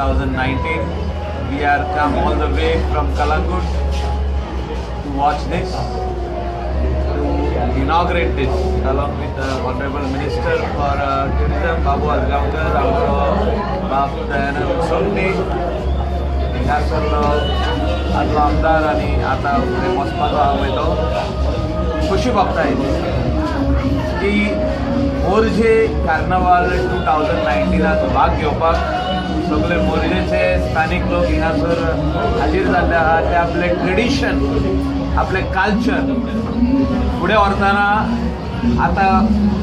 2019. We are come all the way from Kalangut to watch this, to inaugurate this along with the Honorable Minister for Tourism, Babu Azgaonkar, आमचो बाप दयानंद सोपटे, ह्या सगळो आदलो आमदार आनी आतां फुडें वचपाचो आहा पळय तो खुशी भोगताय की मोरजे कार्नावाल 2019 भाग घेवपाक सगळे मोरजेचे स्थानिक लोक हिंगासर हाजीर जाल्ले आहात. ते आपले ट्रेडिशन, आपले कल्चर फुडें व्हरतना आतां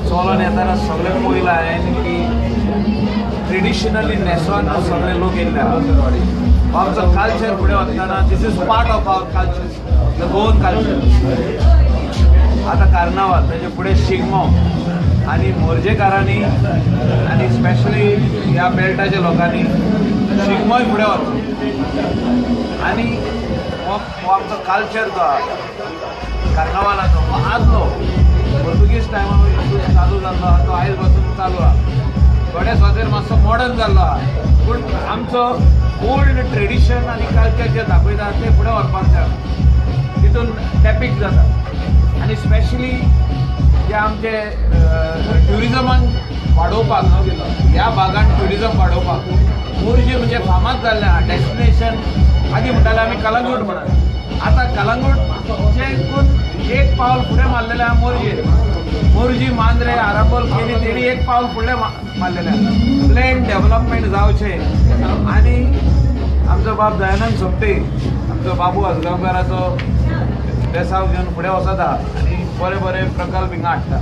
चलोन येताना सगळे पळयलां हांवें की ट्रेडिशनली न्हेसोन सगळे लोक येयल्ले आहात. आमचो कल्चर फुडें वतना this is part of our culture, the Goan culture. आतां कार्नावाल तेजे फुडें शिगमो आनी मोरजेकारांनी आनी स्पेशली ह्या बेल्टाच्या लोकांनी शिगमोय फुडें वता आनी हो आमचो कल्चर जो आहा कार्नावालाचो हो आदलो पोर्तुगीज टायमा वयल्यान चालू जाल्लो आहा, तो आयज पासून चालू आहा. थोड्या सुवातेर मातसो मॉडर्न जाल्लो आहा, पूण आमचो ओल्ड ट्रेडिशन आनी कल्चर जे दाखयता ते फुडें व्हरपाक जाय. तितून टॅपीक जाता आनी स्पेशली जे आमचे ट्युरिजमान वाडोवपाक ह्या भागांत ट्युरिजम वाडोवपाक मोरजे म्हणजे फामाद जाल्लें आहा. डेस्टिनेशन आदीं म्हणटाले आमी कलंगूट म्हणून, आतां कलंगूटचे एक पावल फुडें मारलेलें आहा मोरजे. मोरजी, मांद्रे, आरांबोल केली तेणी एक पावल फुडें मारलेलें आहा. प्लेन डेव्हलपमेंट जावचें आनी आमचो बाब दयानंद सोपटे, आमचो बाबू आजगांवकाराचो बेसाव घेवन फुडें वचत आहा आनी बरे बरे प्रकल्प हिंगा हाडटा.